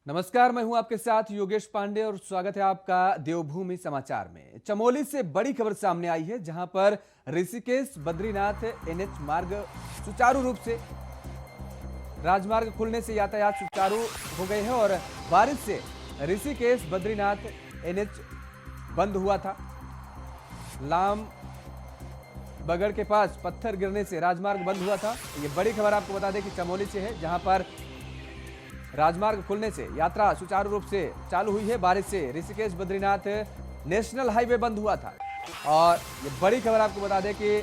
नमस्कार, मैं हूं आपके साथ योगेश पांडे और स्वागत है आपका देवभूमि समाचार में। चमोली से बड़ी खबर सामने आई है, जहां पर ऋषिकेश बद्रीनाथ एनएच मार्ग सुचारू रूप से राजमार्ग खुलने से यातायात सुचारू हो गए हैं और बारिश से ऋषिकेश बद्रीनाथ एनएच बंद हुआ था। लाम बगड़ के पास पत्थर गिरने से राजमार्ग बंद हुआ था। ये बड़ी खबर आपको बता दें कि चमोली से है, जहां पर राजमार्ग खुलने से यात्रा सुचारू रूप से चालू हुई है। बारिश से ऋषिकेश बद्रीनाथ नेशनल हाईवे बंद हुआ था और ये बड़ी खबर आपको बता दें कि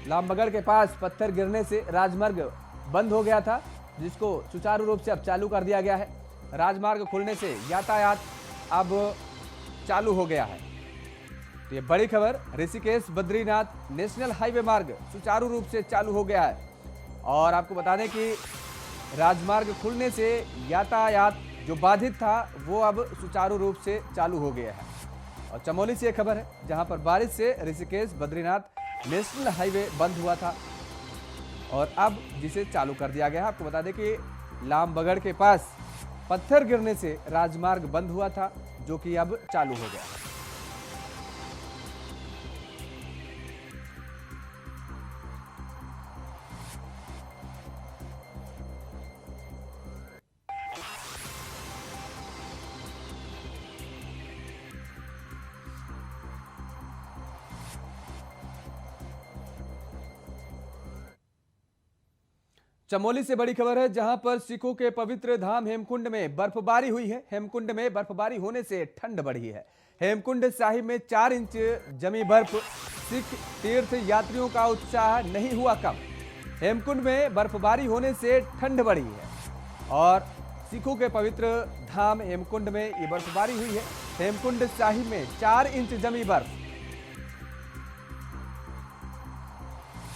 लामबगड़ के पास पत्थर गिरने से राजमार्ग बंद हो गया था, जिसको सुचारू रूप से अब चालू कर दिया गया है। राजमार्ग खुलने से यातायात अब चालू हो गया है। तो ये बड़ी खबर, ऋषिकेश बद्रीनाथ नेशनल हाईवे मार्ग सुचारू रूप से चालू हो गया है और आपको बता दें कि राजमार्ग खुलने से यातायात जो बाधित था वो अब सुचारू रूप से चालू हो गया है। और चमोली से एक खबर है, जहां पर बारिश से ऋषिकेश बद्रीनाथ नेशनल हाईवे बंद हुआ था और अब जिसे चालू कर दिया गया है। आपको बता दें कि लामबगड़ के पास पत्थर गिरने से राजमार्ग बंद हुआ था, जो कि अब चालू हो गया है। चमोली से बड़ी खबर है, जहां पर सिखों के पवित्र धाम हेमकुंड में बर्फबारी हुई है। हेमकुंड में बर्फबारी होने से ठंड बढ़ी है। हेमकुंड साहिब में 4 इंच जमी बर्फ। सिख तीर्थ यात्रियों का उत्साह नहीं हुआ कम। हेमकुंड में बर्फबारी होने से ठंड बढ़ी है और सिखों के पवित्र धाम हेमकुंड में ये बर्फबारी हुई है। हेमकुंड साहिब में 4 इंच जमी बर्फ।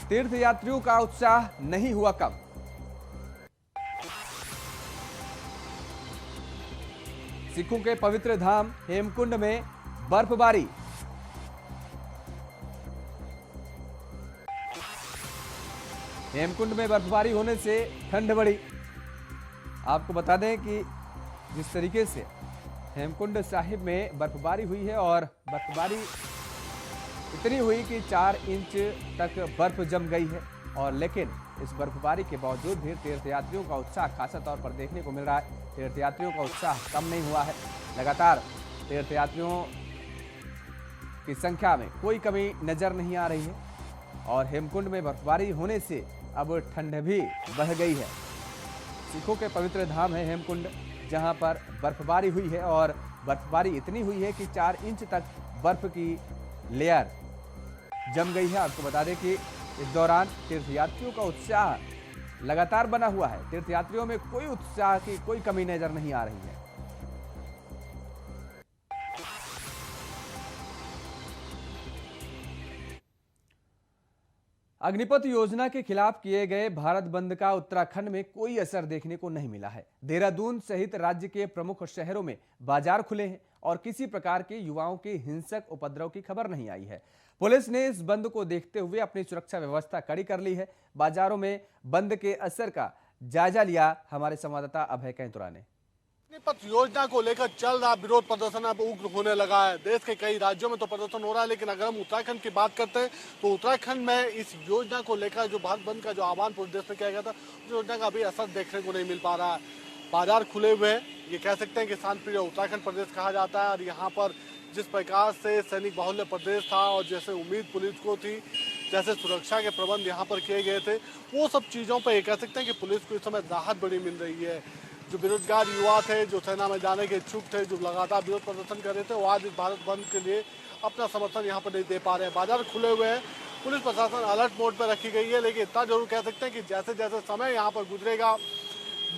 तीर्थ यात्रियों का उत्साह नहीं हुआ कम। सिखों के पवित्र धाम हेमकुंड में बर्फबारी। हेमकुंड में बर्फबारी होने से ठंड बढ़ी। आपको बता दें कि जिस तरीके से हेमकुंड साहिब में बर्फबारी हुई है और बर्फबारी इतनी हुई कि 4 इंच तक बर्फ जम गई है और लेकिन इस बर्फबारी के बावजूद भी तीर्थयात्रियों का उत्साह खासा तौर पर देखने को मिल रहा है। तीर्थयात्रियों का उत्साह कम नहीं हुआ है। लगातार तीर्थयात्रियों की संख्या में कोई कमी नजर नहीं आ रही है और हेमकुंड में बर्फबारी होने से अब ठंड भी बढ़ गई है। सिखों के पवित्र धाम है हेमकुंड, जहां पर बर्फबारी हुई है और बर्फबारी इतनी हुई है कि 4 इंच तक बर्फ की लेयर जम गई है। आपको बता दें कि इस दौरान तीर्थयात्रियों का उत्साह लगातार बना हुआ है। तीर्थयात्रियों में कोई उत्साह की कोई कमी नजर नहीं आ रही है। अग्निपथ योजना के खिलाफ किए गए भारत बंद का उत्तराखंड में कोई असर देखने को नहीं मिला है। देहरादून सहित राज्य के प्रमुख शहरों में बाजार खुले हैं और किसी प्रकार के युवाओं के हिंसक उपद्रव की खबर नहीं आई है। पुलिस ने इस बंद को देखते हुए अपनी सुरक्षा व्यवस्था कड़ी कर ली है। बाजारों में बंद के असर का जायजा लिया हमारे संवाददाता अभय कैंतुरा ने। अग्निपथ योजना को लेकर चल रहा विरोध प्रदर्शन अब उग्र होने लगा है। देश के कई राज्यों में तो प्रदर्शन हो रहा है, लेकिन अगर हम उत्तराखंड की बात करते हैं तो उत्तराखंड में इस योजना को लेकर जो भारत बंद का जो आह्वान पूरे देश में किया गया था, उस योजना का अभी असर देखने को नहीं मिल पा रहा है। बाजार खुले हुए हैं, ये कह सकते हैं कि शांतिप्रिय उत्तराखंड प्रदेश कहा जाता है और यहाँ पर जिस प्रकार से सैनिक बाहुल्य प्रदेश था और जैसे उम्मीद पुलिस को थी, जैसे सुरक्षा के प्रबंध यहाँ पर किए गए थे, वो सब चीज़ों पर ये कह सकते हैं कि पुलिस को इस समय राहत बड़ी मिल रही है। जो बेरोजगार युवा थे, जो सेना में जाने के इच्छुक थे, जो लगातार विरोध प्रदर्शन कर रहे थे, वो आज इस भारत बंद के लिए अपना समर्थन यहाँ पर नहीं दे पा रहे हैं। बाजार खुले हुए हैं, पुलिस प्रशासन अलर्ट मोड पर रखी गई है, लेकिन इतना जरूर कह सकते हैं कि जैसे जैसे समय यहाँ पर गुजरेगा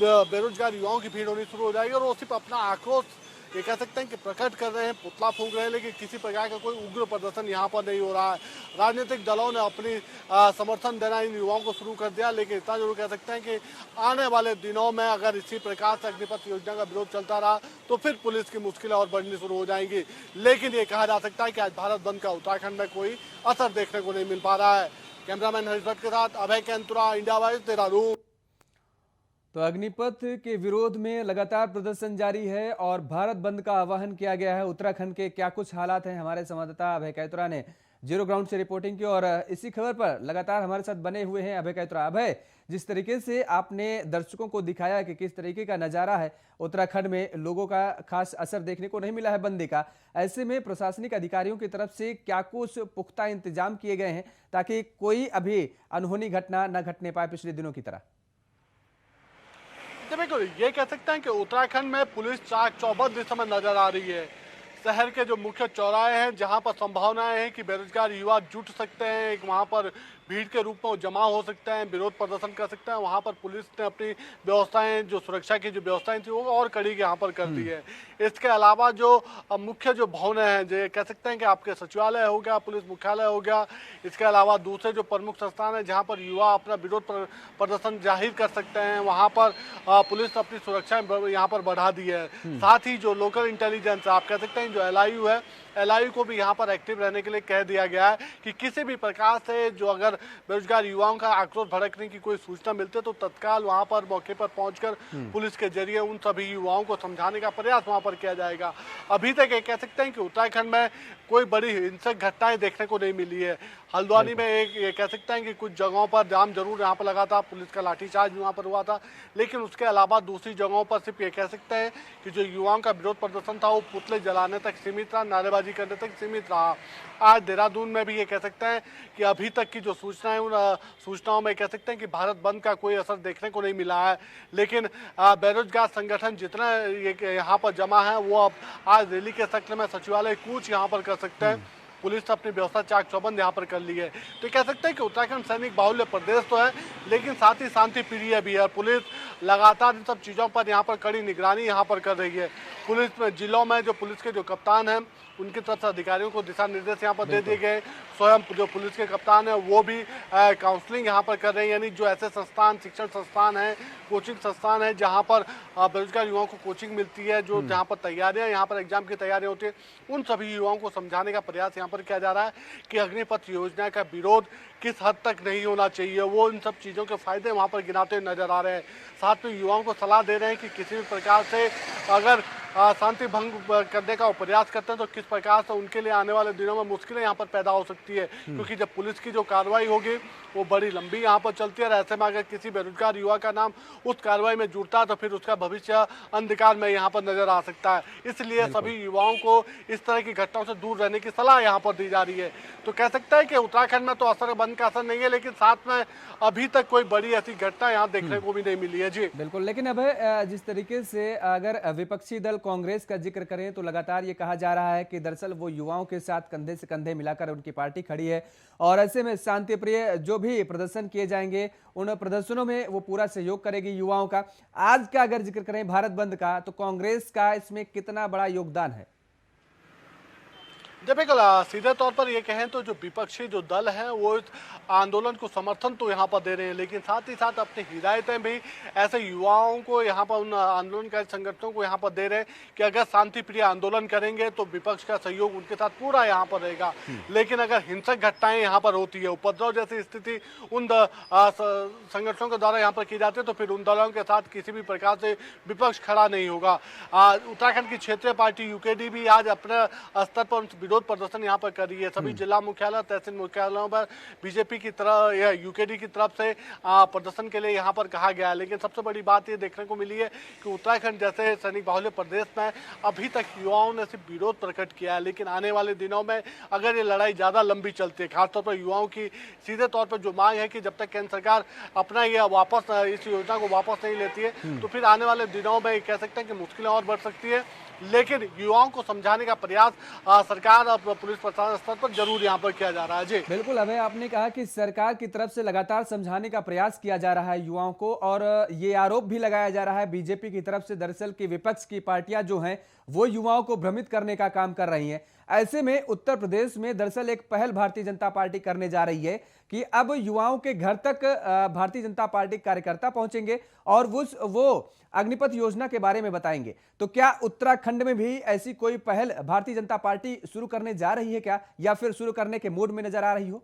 बेरोजगार युवाओं की भीड़ होनी शुरू हो जाएगी और वो सिर्फ अपना आक्रोश ये कह सकते हैं कि प्रकट कर रहे हैं, पुतला फूंक रहे हैं, लेकिन किसी प्रकार का कोई उग्र प्रदर्शन यहाँ पर नहीं हो रहा है। राजनीतिक दलों ने अपनी समर्थन देना इन युवाओं को शुरू कर दिया, लेकिन इतना जरूर कह सकते हैं कि आने वाले दिनों में अगर इसी प्रकार से अग्निपथ योजना का विरोध चलता रहा तो फिर पुलिस की मुश्किलें और बढ़नी शुरू हो जाएंगी। लेकिन ये कहा जा सकता है कि आज भारत बंद का उत्तराखंड में कोई असर देखने को नहीं मिल पा रहा है। कैमरामैन हरीश भट्ट के साथ अभय कैंतुरा, इंडिया वाइज, देहरादून। तो अग्निपथ के विरोध में लगातार प्रदर्शन जारी है और भारत बंद का आह्वान किया गया है। उत्तराखंड के क्या कुछ हालात हैं, हमारे संवाददाता अभय कैतुरा ने जीरो ग्राउंड से रिपोर्टिंग की और इसी खबर पर लगातार हमारे साथ बने हुए हैं अभय कैतुरा। अभय, जिस तरीके से आपने दर्शकों को दिखाया कि किस तरीके का नजारा है उत्तराखंड में, लोगों का खास असर देखने को नहीं मिला है बंदी का, ऐसे में प्रशासनिक अधिकारियों की तरफ से क्या कुछ पुख्ता इंतजाम किए गए हैं ताकि कोई अभी अनहोनी घटना न घटने पाए पिछले दिनों की तरह? तो बिल्कुल ये कह सकते हैं कि उत्तराखंड में पुलिस चाक चौबंद इस समय नजर आ रही है। शहर के जो मुख्य चौराहे हैं जहां पर संभावनाएं हैं कि बेरोजगार युवा जुट सकते हैं, एक वहां पर भीड़ के रूप में वो जमा हो सकते हैं, विरोध प्रदर्शन कर सकते हैं, वहां पर पुलिस ने अपनी व्यवस्थाएं, जो सुरक्षा की जो व्यवस्थाएं थी वो और कड़ी यहाँ पर कर दी है। इसके अलावा जो मुख्य जो भवन हैं, जो कह सकते हैं कि आपके सचिवालय हो गया, पुलिस मुख्यालय हो गया, इसके अलावा दूसरे जो प्रमुख संस्थान है जहाँ पर युवा अपना विरोध प्रदर्शन जाहिर कर सकते हैं, वहाँ पर पुलिस अपनी सुरक्षा यहाँ पर बढ़ा दी है। साथ ही जो लोकल इंटेलिजेंस आप कह सकते हैं, जो LIU है, LIU को भी यहाँ पर एक्टिव रहने के लिए कह दिया गया है कि किसी भी प्रकार से जो अगर बेरोजगार युवाओं का आक्रोश भड़कने की कोई सूचना मिलती है तो तत्काल वहाँ पर मौके पर पहुंचकर पुलिस के जरिए उन सभी युवाओं को समझाने का प्रयास वहाँ पर किया जाएगा। अभी तक ये कह सकते हैं कि उत्तराखंड में कोई बड़ी हिंसक घटनाएं देखने को नहीं मिली है। हल्द्वानी में एक ये कह सकते हैं कि कुछ जगहों पर जाम जरूर यहाँ पर लगा था, पुलिस का लाठीचार्ज भी वहाँ पर हुआ था, लेकिन उसके अलावा दूसरी जगहों पर सिर्फ ये कह सकते हैं कि जो युवाओं का विरोध प्रदर्शन था वो पुतले जलाने तक सीमित रहा, नारेबाजी करने तक सीमित रहा। आज देहरादून में भी ये कह सकते हैं कि अभी तक की जो सूचनाएं, उन सूचनाओं में कह सकते हैं कि भारत बंद का कोई असर देखने को नहीं मिला है, लेकिन बेरोजगार संगठन जितना ये यहाँ पर जमा है वो अब आज रैली के शक्ल में सचिवालय कूच यहाँ पर कर सकते हैं। पुलिस ने अपनी व्यवस्था चाक चौबंद यहाँ पर कर ली है। तो कह सकते हैं कि उत्तराखंड सैनिक बाहुल्य प्रदेश तो है, लेकिन साथ ही शांति प्रिय भी है। पुलिस लगातार इन सब चीज़ों पर यहाँ पर कड़ी निगरानी यहाँ पर कर रही है। पुलिस में जिलों में जो पुलिस के जो कप्तान हैं उनकी तरफ से अधिकारियों को दिशा निर्देश यहाँ पर दे दिए गए। स्वयं जो पुलिस के कप्तान है वो भी काउंसलिंग यहाँ पर कर रहे हैं, यानी जो ऐसे संस्थान, शिक्षण संस्थान है, कोचिंग संस्थान है जहाँ पर बेरोजगार युवाओं को कोचिंग मिलती है, जो जहाँ पर तैयारियाँ, यहाँ पर एग्जाम की तैयारियाँ होती है, उन सभी युवाओं को समझाने का प्रयास यहाँ पर किया जा रहा है कि अग्निपथ योजना का विरोध किस हद तक नहीं होना चाहिए। वो इन सब चीज़ों के फायदे वहाँ पर गिनाते हुए नजर आ रहे हैं। साथ में युवाओं को सलाह दे रहे हैं कि किसी भी प्रकार से अगर शांति भंग करने का प्रयास करते हैं तो किस प्रकार से उनके लिए आने वाले दिनों में मुश्किलें यहाँ पर पैदा हो सकती है, क्योंकि जब पुलिस की जो कार्रवाई होगी वो बड़ी लंबी यहाँ पर चलती है। और ऐसे में अगर किसी बेरोजगार युवा का नाम उस कार्रवाई में जुड़ता है तो फिर उसका भविष्य अंधकार में यहाँ पर नजर आ सकता है। इसलिए सभी युवाओं को इस तरह की घटनाओं से दूर रहने की सलाह यहाँ पर दी जा रही है। तो कह सकता है कि उत्तराखंड में तो असर बंद का असर नहीं है, लेकिन साथ में अभी तक कोई बड़ी ऐसी घटना यहाँ देखने को भी नहीं मिली है। जी बिल्कुल, लेकिन अब जिस तरीके से अगर विपक्षी दल कांग्रेस का जिक्र करें तो लगातार ये कहा जा रहा है कि दरअसल वो युवाओं के साथ कंधे से कंधे मिलाकर उनकी पार्टी खड़ी है और ऐसे में शांति प्रिय जो भी प्रदर्शन किए जाएंगे उन प्रदर्शनों में वो पूरा सहयोग करेगी युवाओं का। आज का अगर जिक्र करें भारत बंद का, तो कांग्रेस का इसमें कितना बड़ा योगदान है? जब एक सीधे तौर पर ये कहें तो जो विपक्षी जो दल हैं वो इस आंदोलन को समर्थन तो यहाँ पर दे रहे हैं, लेकिन साथ ही साथ अपनी हिदायतें भी ऐसे युवाओं को यहाँ पर, उन आंदोलनकारी संगठनों को यहाँ पर दे रहे हैं कि अगर शांति प्रिय आंदोलन करेंगे तो विपक्ष का सहयोग उनके साथ पूरा यहाँ पर रहेगा। लेकिन अगर हिंसक घटनाएं यहाँ पर होती है, उपद्रव जैसी स्थिति उन संगठनों के द्वारा यहाँ पर की जाती है, तो फिर उन दलों के साथ किसी भी प्रकार से विपक्ष खड़ा नहीं होगा। उत्तराखंड की क्षेत्रीय पार्टी UKD भी आज अपने स्तर पर विरोध प्रदर्शन यहाँ पर कर रही है। सभी जिला मुख्यालय, तहसील मुख्यालयों पर बीजेपी की तरफ या UKD की तरफ से प्रदर्शन के लिए यहाँ पर कहा गया है। लेकिन सबसे बड़ी बात ये देखने को मिली है कि उत्तराखंड जैसे सैनिक बाहुल्य प्रदेश में अभी तक युवाओं ने सिर्फ विरोध प्रकट किया है, लेकिन आने वाले दिनों में अगर ये लड़ाई ज़्यादा लंबी चलती है, खासतौर पर युवाओं की सीधे तौर पर जो मांग है कि जब तक केंद्र सरकार अपना ये वापस इस योजना को वापस नहीं लेती है तो फिर आने वाले दिनों में कह सकते हैं कि मुश्किलें और बढ़ सकती है। लेकिन युवाओं को समझाने का प्रयास सरकार और पुलिस प्रशासन स्तर पर जरूर यहाँ पर किया जा रहा है। जी बिल्कुल, अभय, आपने कहा कि सरकार की तरफ से लगातार समझाने का प्रयास किया जा रहा है युवाओं को, और ये आरोप भी लगाया जा रहा है बीजेपी की तरफ से दरअसल कि विपक्ष की पार्टियां जो हैं वो युवाओं को भ्रमित करने का काम कर रही हैं। ऐसे में उत्तर प्रदेश में दरअसल एक पहल भारतीय जनता पार्टी करने जा रही है कि अब युवाओं के घर तक भारतीय जनता पार्टी कार्यकर्ता पहुंचेंगे और वो अग्निपथ योजना के बारे में बताएंगे। तो क्या उत्तराखंड में भी ऐसी कोई पहल भारतीय जनता पार्टी शुरू करने जा रही है क्या, या फिर शुरू करने के मूड में नजर आ रही हो?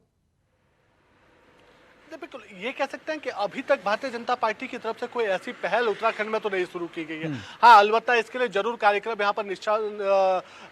बिल्कुल, ये कह सकते हैं कि अभी तक भारतीय जनता पार्टी की तरफ से कोई ऐसी पहल उत्तराखंड में तो नहीं शुरू की गई है। हाँ, अलबत्ता इसके लिए जरूर कार्यक्रम यहाँ पर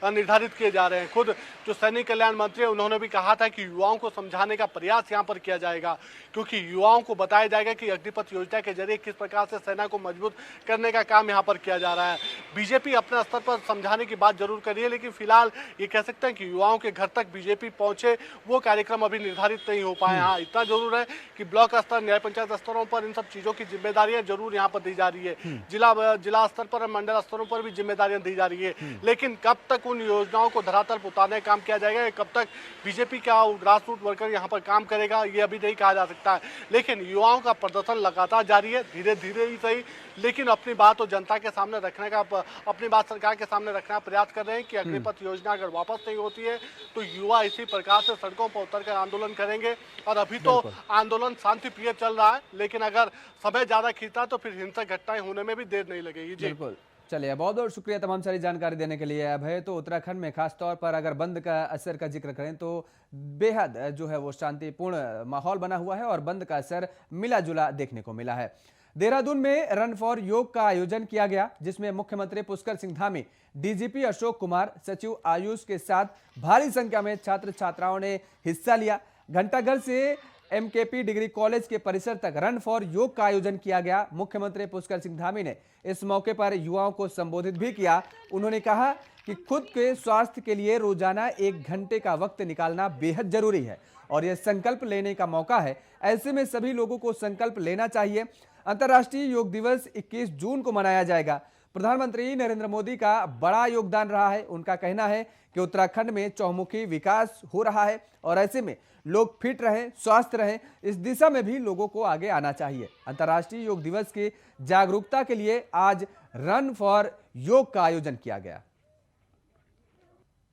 निर्धारित किए जा रहे हैं। खुद जो सैनिक कल्याण मंत्री है उन्होंने भी कहा था कि युवाओं को समझाने का प्रयास यहाँ पर किया जाएगा, क्योंकि युवाओं को बताया जाएगा कि अग्निपथ योजना के जरिए किस प्रकार से सेना को मजबूत करने का काम यहाँ पर किया जा रहा है। बीजेपी अपने स्तर पर समझाने की बात जरूर कर रही है, लेकिन फिलहाल ये कह सकते हैं कि युवाओं के घर तक बीजेपी पहुंचे वो कार्यक्रम अभी निर्धारित नहीं हो पाए। हाँ, इतना जरूर है कि ब्लॉक स्तर, न्याय पंचायत स्तरों पर इन सब चीजों की जिम्मेदारियां जरूर यहाँ पर दी जा रही है। जिला स्तर पर, मंडल स्तरों पर भी जिम्मेदारियां दी जा रही है, लेकिन कब तक उन योजनाओं को धरातल पर उतारने का काम किया जाएगा, कब तक बीजेपी का ग्रास रूट वर्कर यहाँ पर काम करेगा, ये अभी नहीं कहा जा सकता है। लेकिन युवाओं का प्रदर्शन लगातार जारी है, धीरे धीरे ही सही, लेकिन अपनी बात तो जनता के सामने रखने का, अपनी बात सरकार के सामने रखने का प्रयास कर रहे हैं कि अग्निपथ योजना अगर वापस नहीं होती है तो युवा इसी प्रकार से सड़कों पर उतरकर आंदोलन करेंगे। और अभी तो आंदोलन शांति प्रिय चल रहा है, लेकिन अगर समय ज्यादा खींचता तो फिर हिंसक घटनाएं होने में भी देर नहीं लगेगी। जी बिल्कुल, चलिए बहुत बहुत शुक्रिया तमाम सारी जानकारी देने के लिए। अभय, तो उत्तराखंड में खास तौर पर अगर बंद का असर का जिक्र करें तो बेहद जो है वो शांतिपूर्ण माहौल बना हुआ है और बंद का असर मिला जुला देखने को मिला है। देहरादून में रन फॉर योग का आयोजन किया गया, जिसमें मुख्यमंत्री पुष्कर सिंह धामी, डीजीपी अशोक कुमार, सचिव आयुष के साथ भारी संख्या में छात्र छात्राओं ने हिस्सा लिया। घंटाघर से एमकेपी डिग्री कॉलेज के परिसर तक रन फॉर योग का आयोजन किया गया। मुख्यमंत्री पुष्कर सिंह धामी ने इस मौके पर युवाओं को संबोधित भी किया। उन्होंने कहा कि खुद के स्वास्थ्य के लिए रोजाना 1 घंटे का वक्त निकालना बेहद जरूरी है और यह संकल्प लेने का मौका है। ऐसे में सभी लोगों को संकल्प लेना चाहिए। अंतर्राष्ट्रीय योग दिवस 21 जून को मनाया जाएगा। प्रधानमंत्री नरेंद्र मोदी का बड़ा योगदान रहा है। उनका कहना है कि उत्तराखंड में चौमुखी विकास हो रहा है और ऐसे में लोग फिट रहें, स्वस्थ रहें, इस दिशा में भी लोगों को आगे आना चाहिए। अंतर्राष्ट्रीय योग दिवस की जागरूकता के लिए आज रन फॉर योग का आयोजन किया गया।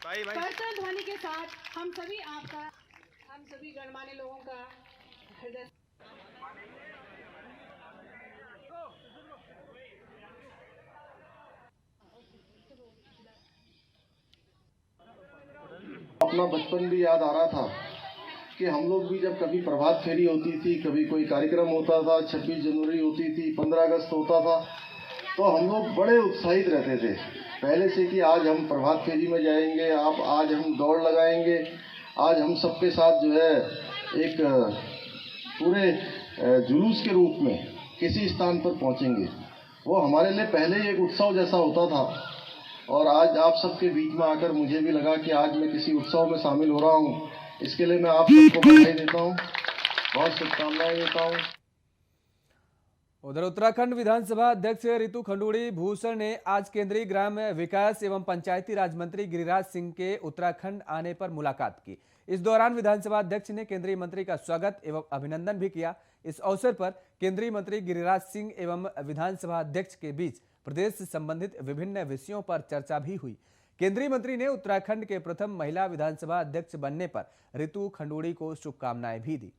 करतल ध्वनि के साथ हम सभी गणमान्य लोगों का हृदय अपना बचपन भी याद आ रहा था कि हम लोग भी जब कभी प्रभात फेरी होती थी, कभी कोई कार्यक्रम होता था, 26 जनवरी होती थी, 15 अगस्त होता था, तो हम लोग बड़े उत्साहित रहते थे पहले से कि आज हम प्रभात फेरी में जाएंगे, आज हम दौड़ लगाएंगे, आज हम सबके साथ जो है एक पूरे जुलूस के रूप में किसी स्थान पर पहुंचेंगे। वो हमारे लिए पहले ही एक उत्सव जैसा होता था और आज आप सबके बीच में आकर मुझे भी लगा कि आज मैं किसी उत्सव में शामिल हो रहा हूँ। इसके लिए मैं आप सबको बधाई देता हूँ, बहुत शुभकामनाएं देता हूँ। उधर उत्तराखंड विधानसभा अध्यक्ष रितु खंडूड़ी भूषण ने आज केंद्रीय ग्राम विकास एवं पंचायती राज मंत्री गिरिराज सिंह के उत्तराखंड आने पर मुलाकात की। इस दौरान विधानसभा अध्यक्ष ने केंद्रीय मंत्री का स्वागत एवं अभिनंदन भी किया। इस अवसर पर केंद्रीय मंत्री गिरिराज सिंह एवं विधानसभा अध्यक्ष के बीच प्रदेश से संबंधित विभिन्न विषयों पर चर्चा भी हुई। केंद्रीय मंत्री ने उत्तराखंड के प्रथम महिला विधानसभा अध्यक्ष बनने पर रितु खंडूड़ी को शुभकामनाएं भी दी।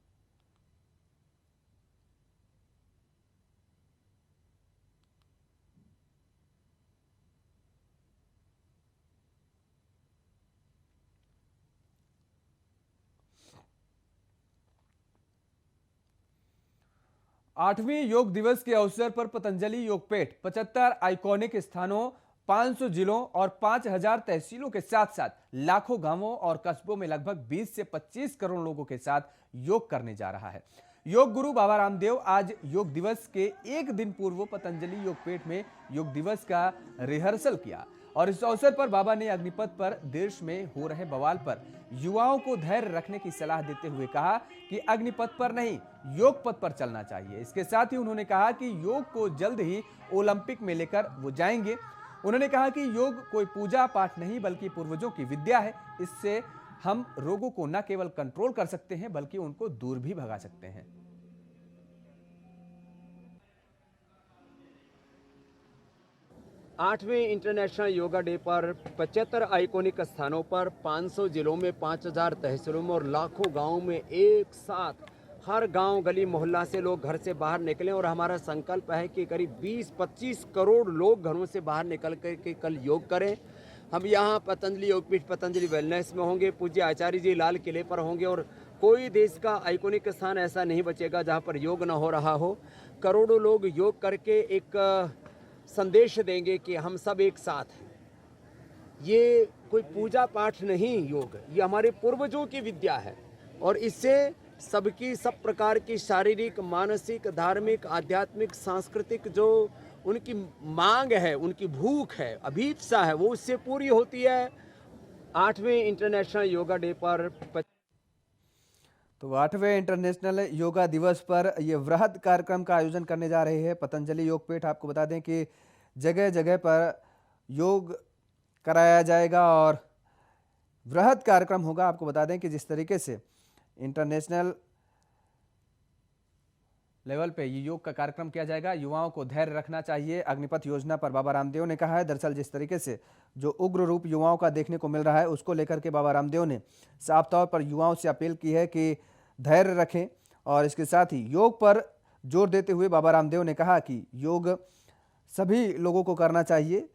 आठवीं योग दिवस के अवसर पर पतंजलि योगपीठ 75 आइकॉनिक स्थानों, 500 जिलों और 5000 तहसीलों के साथ साथ लाखों गांवों और कस्बों में लगभग 20 से 25 करोड़ लोगों के साथ योग करने जा रहा है। योग गुरु बाबा रामदेव आज योग दिवस के एक दिन पूर्व पतंजलि योगपीठ में योग दिवस का रिहर्सल किया और इस अवसर पर बाबा ने अग्निपथ पर देश में हो रहे बवाल पर युवाओं को धैर्य रखने की सलाह देते हुए कहा कि अग्निपथ पर नहीं, योग पथ पर चलना चाहिए। इसके साथ ही उन्होंने कहा कि योग को जल्द ही ओलंपिक में लेकर वो जाएंगे। उन्होंने कहा कि योग कोई पूजा पाठ नहीं बल्कि पूर्वजों की विद्या है। इससे हम रोगों को न केवल कंट्रोल कर सकते हैं बल्कि उनको दूर भी भगा सकते हैं। 8वें इंटरनेशनल योगा डे पर 75 आइकॉनिक स्थानों पर 500 जिलों में 5000 तहसीलों में और लाखों गांवों में एक साथ हर गांव गली मोहल्ला से लोग घर से बाहर निकलें और हमारा संकल्प है कि करीब 20-25 करोड़ लोग घरों से बाहर निकल कर के कल योग करें। हम यहाँ पतंजलि योगपीठ पतंजलि वेलनेस में होंगे, पूज्य आचार्य जी लाल किले पर होंगे और कोई देश का आइकॉनिक स्थान ऐसा नहीं बचेगा जहां पर योग न हो रहा हो। करोड़ों लोग योग करके एक संदेश देंगे कि हम सब एक साथ हैं। ये कोई पूजा पाठ नहीं, योग ये हमारे पूर्वजों की विद्या है और इससे सबकी सब प्रकार की शारीरिक, मानसिक, धार्मिक, आध्यात्मिक, सांस्कृतिक जो उनकी मांग है, उनकी भूख है, अभीप्सा है, वो उससे पूरी होती है। 8वें इंटरनेशनल योगा डे पर तो 8वें इंटरनेशनल योगा दिवस पर यह वृहद कार्यक्रम का आयोजन करने जा रहे हैं पतंजलि योगपीठ। आपको बता दें कि जगह जगह पर योग कराया जाएगा और वृहद कार्यक्रम होगा। आपको बता दें कि जिस तरीके से इंटरनेशनल लेवल पे ये योग का कार्यक्रम किया जाएगा, युवाओं को धैर्य रखना चाहिए। अग्निपथ योजना पर बाबा रामदेव ने कहा है। दरअसल जिस तरीके से जो उग्र रूप युवाओं का देखने को मिल रहा है, उसको लेकर के बाबा रामदेव ने साफ तौर पर युवाओं से अपील की है कि धैर्य रखें और इसके साथ ही योग पर जोर देते हुए बाबा रामदेव ने कहा कि योग सभी लोगों को करना चाहिए।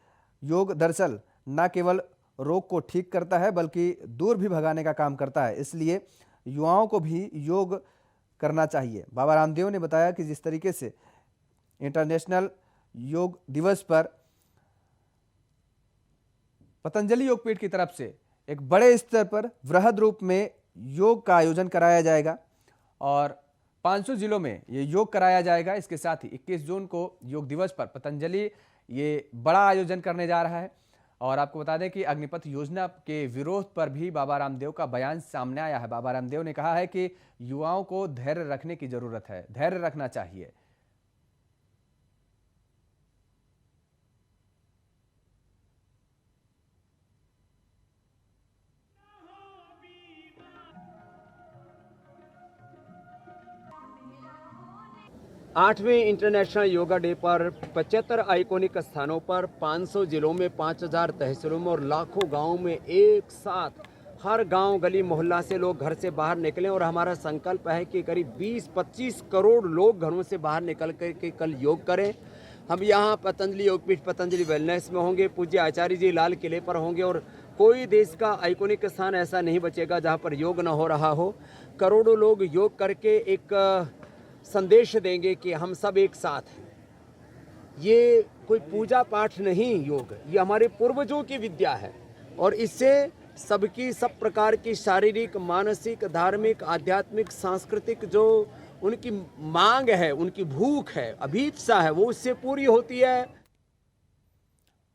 योग दरअसल न केवल रोग को ठीक करता है बल्कि दूर भी भगाने का काम करता है, इसलिए युवाओं को भी योग करना चाहिए। बाबा रामदेव ने बताया कि जिस तरीके से इंटरनेशनल योग दिवस पर पतंजलि योगपीठ की तरफ से एक बड़े स्तर पर वृहद रूप में योग का आयोजन कराया जाएगा और 500 जिलों में ये योग कराया जाएगा। इसके साथ ही 21 जून को योग दिवस पर पतंजलि ये बड़ा आयोजन करने जा रहा है। और आपको बता दें कि अग्निपथ योजना के विरोध पर भी बाबा रामदेव का बयान सामने आया है। बाबा रामदेव ने कहा है कि युवाओं को धैर्य रखने की जरूरत है, धैर्य रखना चाहिए। आठवें इंटरनेशनल योगा डे पर 75 आइकॉनिक स्थानों पर 500 जिलों में 5000 तहसीलों में और लाखों गांवों में एक साथ हर गांव, गली, मोहल्ला से लोग घर से बाहर निकलें और हमारा संकल्प है कि करीब 20-25 करोड़ लोग घरों से बाहर निकल कर कल योग करें। हम यहाँ पतंजलि योगपीठ, पतंजलि वेलनेस में होंगे, पूज्य आचार्य जी लाल किले पर होंगे और कोई देश का आइकॉनिक स्थान ऐसा नहीं बचेगा जहाँ पर योग न हो रहा हो। करोड़ों लोग योग करके एक संदेश देंगे कि हम सब एक साथ हैं। ये कोई पूजा पाठ नहीं, योग ये हमारे पूर्वजों की विद्या है और इससे सबकी सब प्रकार की शारीरिक, मानसिक, धार्मिक, आध्यात्मिक, सांस्कृतिक जो उनकी मांग है, उनकी भूख है, अभीप्सा है, वो उससे पूरी होती है।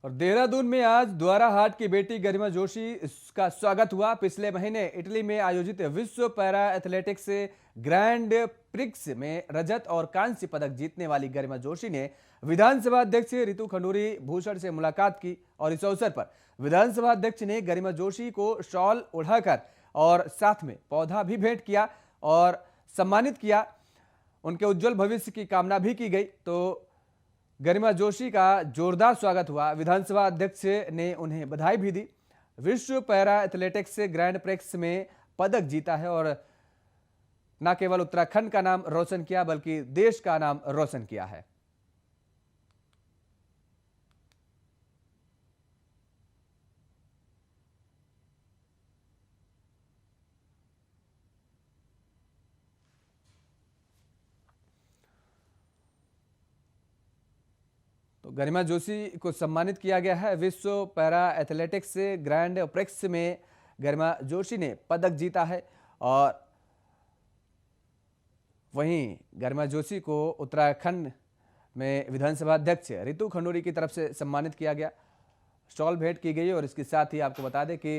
और देहरादून में आज द्वारा हाट की बेटी गरिमा जोशी का स्वागत हुआ। पिछले महीने इटली में आयोजित विश्व पैरा एथलेटिक्स ग्रैंड प्रिक्स में रजत और कांस्य पदक जीतने वाली गरिमा जोशी ने विधानसभा अध्यक्ष रितु खंडूरी भूषण से मुलाकात की और इस अवसर पर विधानसभा अध्यक्ष ने गरिमा जोशी को शॉल उड़ाकर और साथ में पौधा भी भेंट किया और सम्मानित किया। उनके उज्जवल भविष्य की कामना भी की गई। तो गरिमा जोशी का जोरदार स्वागत हुआ। विधानसभा अध्यक्ष ने उन्हें बधाई भी दी। विश्व पैरा एथलेटिक्स ग्रैंड प्रिक्स में पदक जीता है और न केवल उत्तराखंड का नाम रोशन किया बल्कि देश का नाम रोशन किया है। तो गरिमा जोशी को सम्मानित किया गया है। विश्व पैरा एथलेटिक्स ग्रैंड प्रिक्स में गरिमा जोशी ने पदक जीता है और वहीं गरिमा जोशी को उत्तराखंड में विधानसभा अध्यक्ष रितु खंडूरी की तरफ से सम्मानित किया गया, स्टॉल भेंट की गई और इसके साथ ही आपको बता दें कि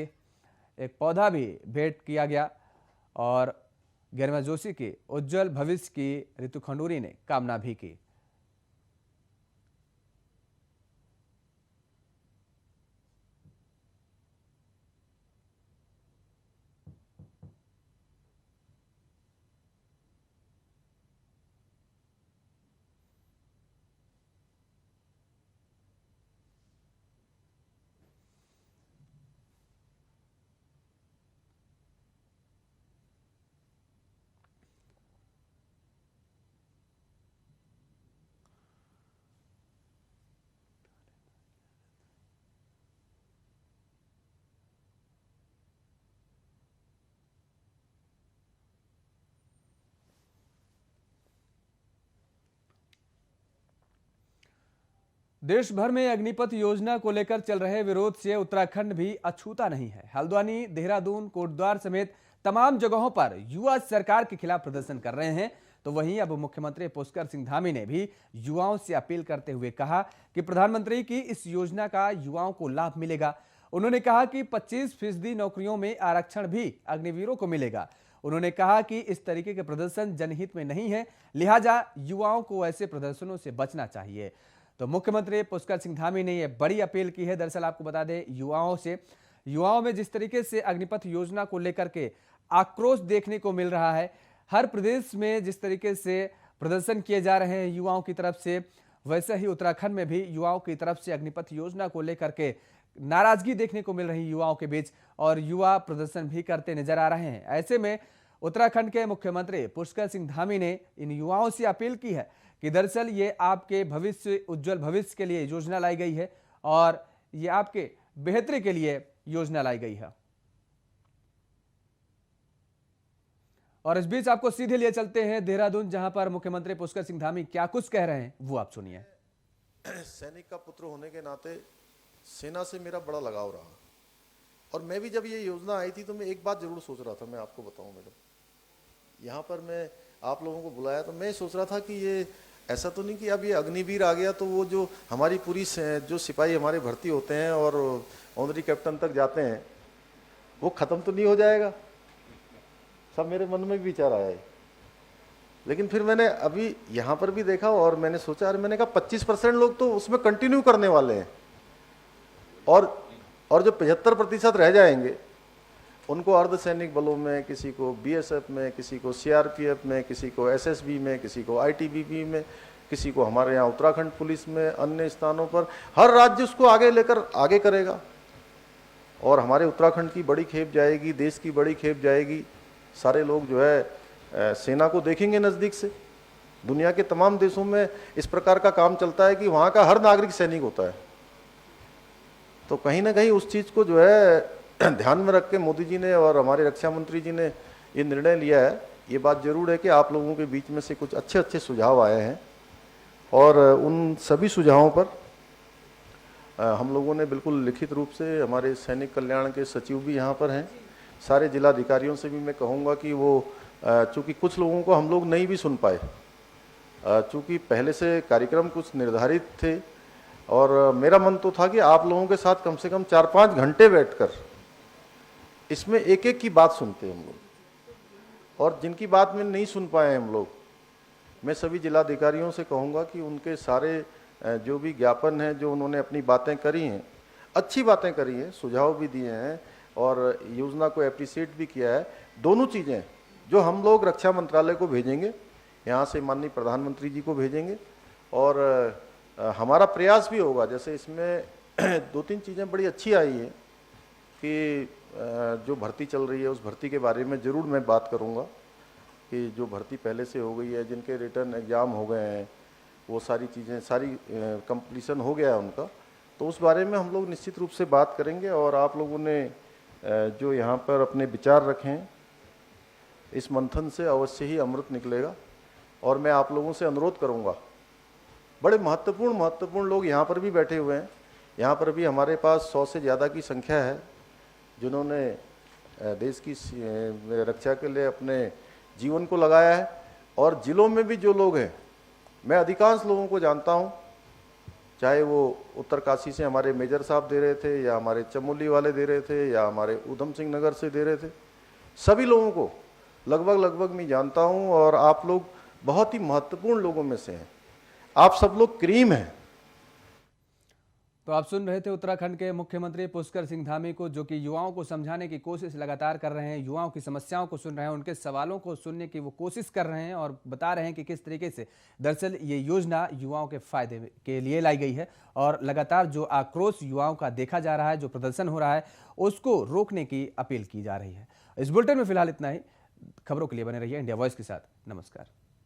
एक पौधा भी भेंट किया गया और गरिमा जोशी के उज्जवल भविष्य की रितु खंडूरी ने कामना भी की। देश भर में अग्निपथ योजना को लेकर चल रहे विरोध से उत्तराखंड भी अछूता नहीं है। हल्द्वानी, देहरादून, कोटद्वार समेत तमाम जगहों पर युवा सरकार के खिलाफ प्रदर्शन कर रहे हैं। तो वहीं अब मुख्यमंत्री पुष्कर सिंह धामी ने भी युवाओं से अपील करते हुए कहा कि प्रधानमंत्री की इस योजना का युवाओं को लाभ मिलेगा। उन्होंने कहा कि 25% नौकरियों में आरक्षण भी अग्निवीरों को मिलेगा। उन्होंने कहा कि इस तरीके के प्रदर्शन जनहित में नहीं है, लिहाजा युवाओं को ऐसे प्रदर्शनों से बचना चाहिए। तो मुख्यमंत्री पुष्कर सिंह धामी ने यह बड़ी अपील की है। दरअसल आपको बता दें, युवाओं में जिस तरीके से अग्निपथ योजना को लेकर के आक्रोश देखने को मिल रहा है, हर प्रदेश में जिस तरीके से प्रदर्शन किए जा रहे हैं युवाओं की तरफ से, वैसे ही उत्तराखंड में भी युवाओं की तरफ से अग्निपथ योजना को लेकर के नाराजगी देखने को मिल रही युवाओं के बीच, और युवा प्रदर्शन भी करते नजर आ रहे हैं। ऐसे में उत्तराखंड के मुख्यमंत्री पुष्कर सिंह धामी ने इन युवाओं से अपील की है कि दरअसल ये आपके भविष्य, उज्जवल भविष्य के लिए योजना लाई गई है और ये आपके बेहतरी के लिए योजना लाई गई है। और इस बीच आपको सीधे लिए चलते हैं देहरादून, जहां पर मुख्यमंत्री पुष्कर सिंह धामी क्या कुछ कह रहे हैं वो आप सुनिए। सैनिक का पुत्र होने के नाते सेना से मेरा बड़ा लगाव रहा, और मैं भी जब ये योजना आई थी तो मैं एक बात जरूर सोच रहा था। मैं आपको बताऊं मैडम, यहाँ पर मैं आप लोगों को बुलाया तो मैं सोच रहा था कि ये ऐसा तो नहीं कि अब ये अग्निवीर आ गया तो वो जो हमारी पूरी जो सिपाही हमारे भर्ती होते हैं और ऑनरी कैप्टन तक जाते हैं वो खत्म तो नहीं हो जाएगा। सब मेरे मन में भी विचार आया है, लेकिन फिर मैंने अभी यहाँ पर भी देखा और मैंने सोचा, अरे मैंने कहा 25% लोग तो उसमें कंटिन्यू करने वाले हैं, और जो 75% रह जाएंगे उनको अर्धसैनिक बलों में, किसी को बीएसएफ में, किसी को सीआरपीएफ में, किसी को एसएसबी में, किसी को आईटीबीपी में, किसी को हमारे यहाँ उत्तराखंड पुलिस में, अन्य स्थानों पर हर राज्य उसको आगे लेकर आगे करेगा और हमारे उत्तराखंड की बड़ी खेप जाएगी, देश की बड़ी खेप जाएगी। सारे लोग जो है सेना को देखेंगे नज़दीक से। दुनिया के तमाम देशों में इस प्रकार का काम चलता है कि वहाँ का हर नागरिक सैनिक होता है। तो कहीं ना कहीं उस चीज़ को जो है ध्यान में रख के मोदी जी ने और हमारे रक्षा मंत्री जी ने ये निर्णय लिया है। ये बात जरूर है कि आप लोगों के बीच में से कुछ अच्छे अच्छे सुझाव आए हैं और उन सभी सुझावों पर हम लोगों ने बिल्कुल लिखित रूप से, हमारे सैनिक कल्याण के सचिव भी यहाँ पर हैं, सारे जिलाधिकारियों से भी मैं कहूँगा कि वो चूँकि कुछ लोगों को हम लोग नहीं भी सुन पाए, चूँकि पहले से कार्यक्रम कुछ निर्धारित थे और मेरा मन तो था कि आप लोगों के साथ कम से कम 4-5 घंटे बैठकर इसमें एक एक की बात सुनते हैं हम लोग, और जिनकी बात में नहीं सुन पाए हम लोग, मैं सभी जिलाधिकारियों से कहूँगा कि उनके सारे जो भी ज्ञापन हैं, जो उन्होंने अपनी बातें करी हैं, अच्छी बातें करी हैं, सुझाव भी दिए हैं और योजना को एप्रिशिएट भी किया है, दोनों चीज़ें जो हम लोग रक्षा मंत्रालय को भेजेंगे, यहाँ से माननीय प्रधानमंत्री जी को भेजेंगे और हमारा प्रयास भी होगा। जैसे इसमें 2-3 चीज़ें बड़ी अच्छी आई हैं कि जो भर्ती चल रही है उस भर्ती के बारे में ज़रूर मैं बात करूँगा कि जो भर्ती पहले से हो गई है, जिनके रिटर्न एग्ज़ाम हो गए हैं, वो सारी चीज़ें सारी कंप्लीशन हो गया है उनका, तो उस बारे में हम लोग निश्चित रूप से बात करेंगे। और आप लोगों ने जो यहाँ पर अपने विचार रखे हैं, इस मंथन से अवश्य ही अमृत निकलेगा। और मैं आप लोगों से अनुरोध करूँगा, बड़े महत्वपूर्ण लोग यहाँ पर भी बैठे हुए हैं, यहाँ पर भी हमारे पास 100 से ज़्यादा की संख्या है जिन्होंने देश की रक्षा के लिए अपने जीवन को लगाया है। और ज़िलों में भी जो लोग हैं, मैं अधिकांश लोगों को जानता हूँ, चाहे वो उत्तरकाशी से हमारे मेजर साहब दे रहे थे या हमारे चमोली वाले दे रहे थे या हमारे ऊधम सिंह नगर से दे रहे थे, सभी लोगों को लगभग मैं जानता हूँ और आप लोग बहुत ही महत्वपूर्ण लोगों में से हैं। आप सब लोग क्रीम हैं। तो आप सुन रहे थे उत्तराखंड के मुख्यमंत्री पुष्कर सिंह धामी को, जो कि युवाओं को समझाने की कोशिश लगातार कर रहे हैं, युवाओं की समस्याओं को सुन रहे हैं, उनके सवालों को सुनने की वो कोशिश कर रहे हैं और बता रहे हैं कि किस तरीके से दरअसल ये योजना युवाओं के फायदे के लिए लाई गई है। और लगातार जो आक्रोश युवाओं का देखा जा रहा है, जो प्रदर्शन हो रहा है, उसको रोकने की अपील की जा रही है। इस बुलेटिन में फिलहाल इतना ही। खबरों के लिए बने रहिए इंडिया वॉइस के साथ। नमस्कार।